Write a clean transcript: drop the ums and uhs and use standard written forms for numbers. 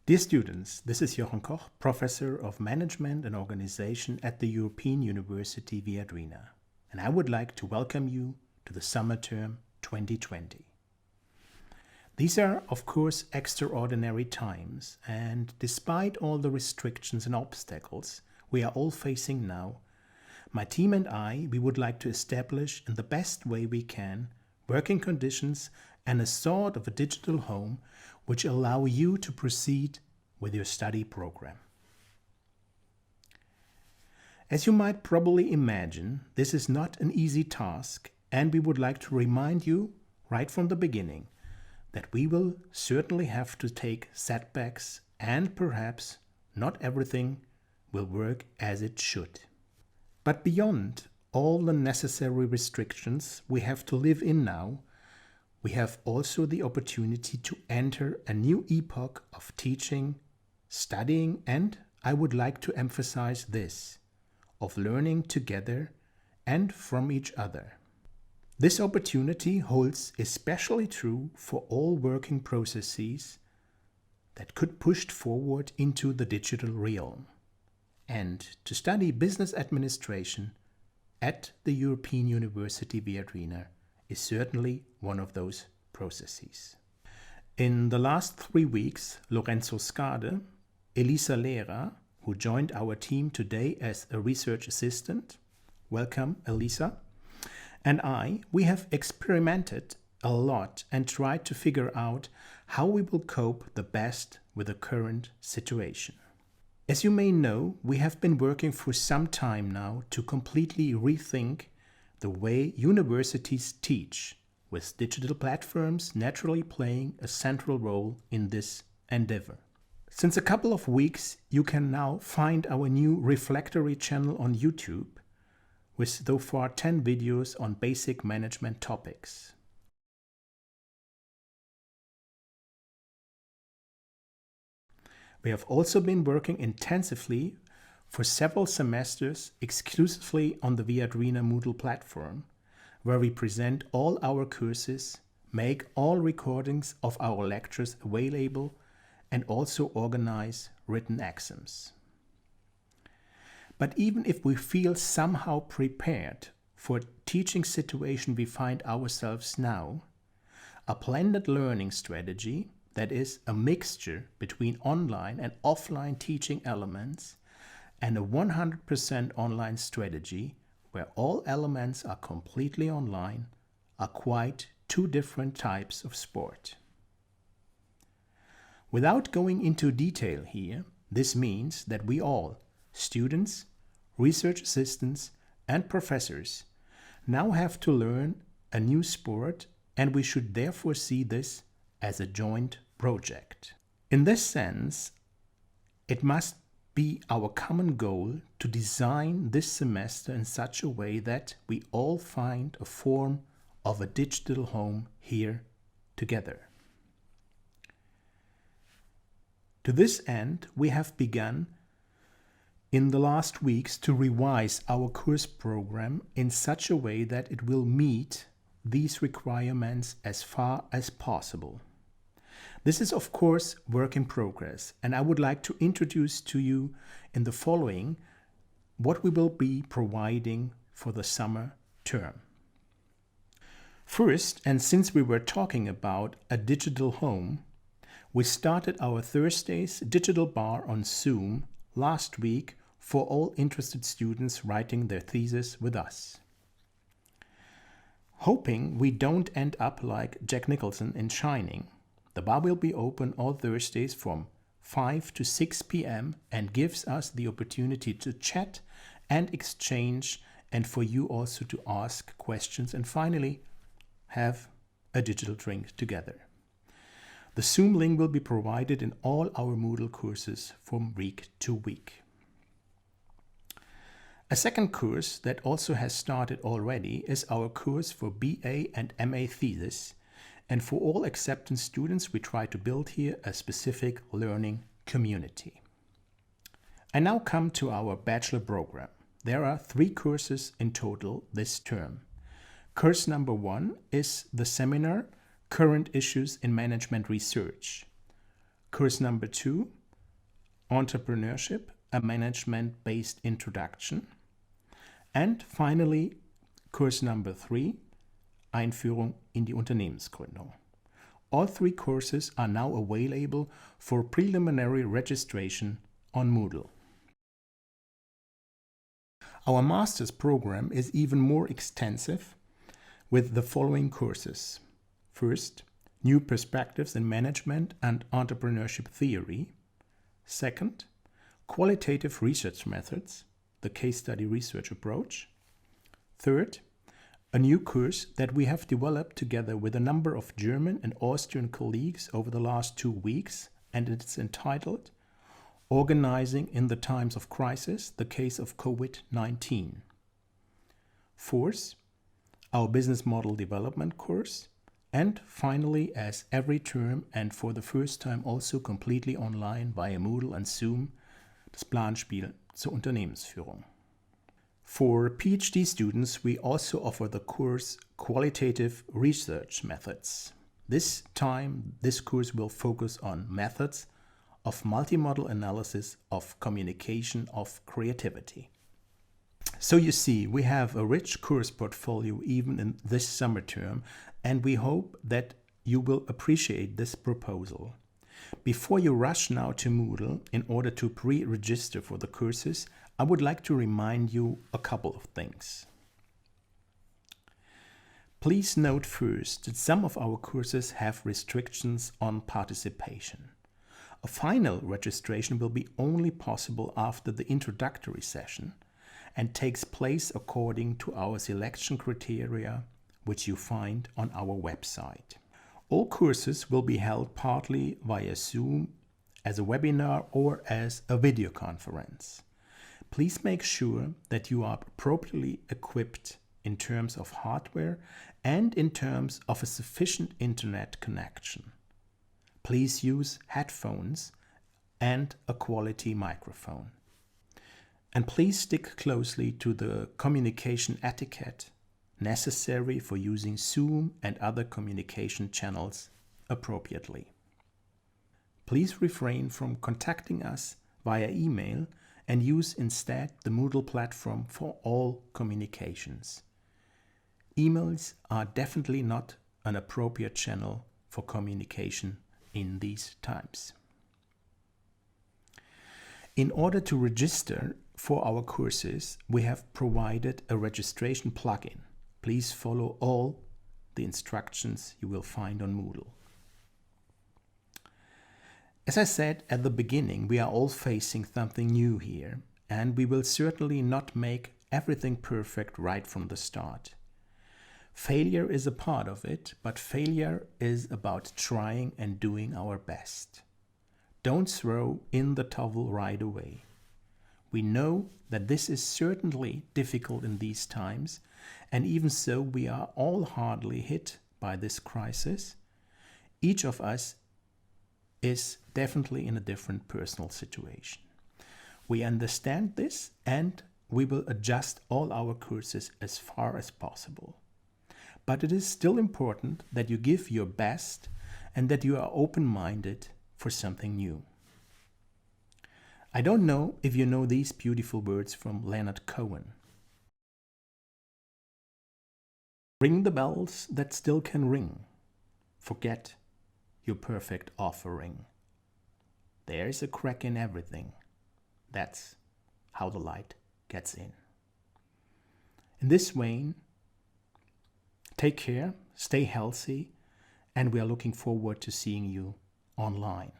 Dear students, this is Jochen Koch, Professor of Management and Organization at the European University Viadrina, and I would like to welcome you to the summer term 2020. These are, of course, extraordinary times, and despite all the restrictions and obstacles we are all facing now, my team and we would like to establish in the best way we can working conditions and a sort of a digital home which allow you to proceed with your study program. As you might probably imagine, this is not an easy task, and we would like to remind you right from the beginning that we will certainly have to take setbacks and perhaps not everything will work as it should. But beyond all the necessary restrictions we have to live in now, we have also the opportunity to enter a new epoch of teaching, studying, and I would like to emphasize this, of learning together and from each other. This opportunity holds especially true for all working processes that could push forward into the digital realm. And to study business administration at the European University Viadrina is certainly one of those processes. In the last 3 weeks, Lorenzo Scade, Elisa Lehrer, who joined our team today as a research assistant, welcome Elisa, and we have experimented a lot and tried to figure out how we will cope the best with the current situation. As you may know, we have been working for some time now to completely rethink the way universities teach, with digital platforms naturally playing a central role in this endeavor. Since a couple of weeks, you can now find our new reflectory channel on YouTube with so far 10 videos on basic management topics. We have also been working intensively for several semesters exclusively on the Viadrina Moodle platform, where we present all our courses, make all recordings of our lectures available, and also organize written exams. But even if we feel somehow prepared for a teaching situation we find ourselves now, a blended learning strategy, that is a mixture between online and offline teaching elements, and a 100% online strategy where all elements are completely online, are quite two different types of sport. Without going into detail here, this means that we all, students, research assistants, and professors, now have to learn a new sport, and we should therefore see this as a joint project. In this sense, it must be our common goal to design this semester in such a way that we all find a form of a digital home here together. To this end, we have begun in the last weeks to revise our course program in such a way that it will meet these requirements as far as possible. This is, of course, work in progress, and I would like to introduce to you in the following what we will be providing for the summer term. First, and since we were talking about a digital home, we started our Thursdays digital bar on Zoom last week for all interested students writing their thesis with us. Hoping we don't end up like Jack Nicholson in Shining, the bar will be open all Thursdays from 5 to 6 p.m. and gives us the opportunity to chat and exchange, and for you also to ask questions and finally have a digital drink together. The Zoom link will be provided in all our Moodle courses from week to week. A second course that also has started already is our course for BA and MA thesis, and for all acceptance students we try to build here a specific learning community. I now come to our bachelor program. There are 3 courses in total this term. Course number 1 is the seminar Current Issues in Management Research. Course number 2 Entrepreneurship, a management-based introduction. And finally, course number 3, Einführung in die Unternehmensgründung. All 3 courses are now available for preliminary registration on Moodle. Our master's program is even more extensive with the following courses. First, New Perspectives in Management and Entrepreneurship Theory. Second, Qualitative Research Methods, the case study research approach. Third, a new course that we have developed together with a number of German and Austrian colleagues over the last 2 weeks, and it's entitled Organizing in the Times of Crisis, the Case of COVID-19. Fourth, our Business Model Development course. And finally, as every term and for the first time also completely online via Moodle and Zoom, das Planspiel zur Unternehmensführung. For PhD students, we also offer the course Qualitative Research Methods. This time, this course will focus on methods of multimodal analysis of communication of creativity. So you see, we have a rich course portfolio even in this summer term, and we hope that you will appreciate this proposal. Before you rush now to Moodle in order to pre-register for the courses, I would like to remind you a couple of things. Please note first that some of our courses have restrictions on participation. A final registration will be only possible after the introductory session and takes place according to our selection criteria, which you find on our website. All courses will be held partly via Zoom, as a webinar or as a video conference. Please make sure that you are appropriately equipped in terms of hardware and in terms of a sufficient internet connection. Please use headphones and a quality microphone. And please stick closely to the communication etiquette necessary for using Zoom and other communication channels appropriately. Please refrain from contacting us via email and use instead the Moodle platform for all communications. Emails are definitely not an appropriate channel for communication in these times. In order to register for our courses, we have provided a registration plugin. Please follow all the instructions you will find on Moodle. As I said at the beginning, we are all facing something new here, and we will certainly not make everything perfect right from the start. Failure is a part of it, but failure is about trying and doing our best. Don't throw in the towel right away. We know that this is certainly difficult in these times, and even so we are all hardly hit by this crisis. Each of us is definitely in a different personal situation. We understand this, and we will adjust all our courses as far as possible. But it is still important that you give your best and that you are open-minded for something new. I don't know if you know these beautiful words from Leonard Cohen. Ring the bells that still can ring. Forget your perfect offering. There's a crack in everything. That's how the light gets in. In this vein, take care, stay healthy, and we are looking forward to seeing you online.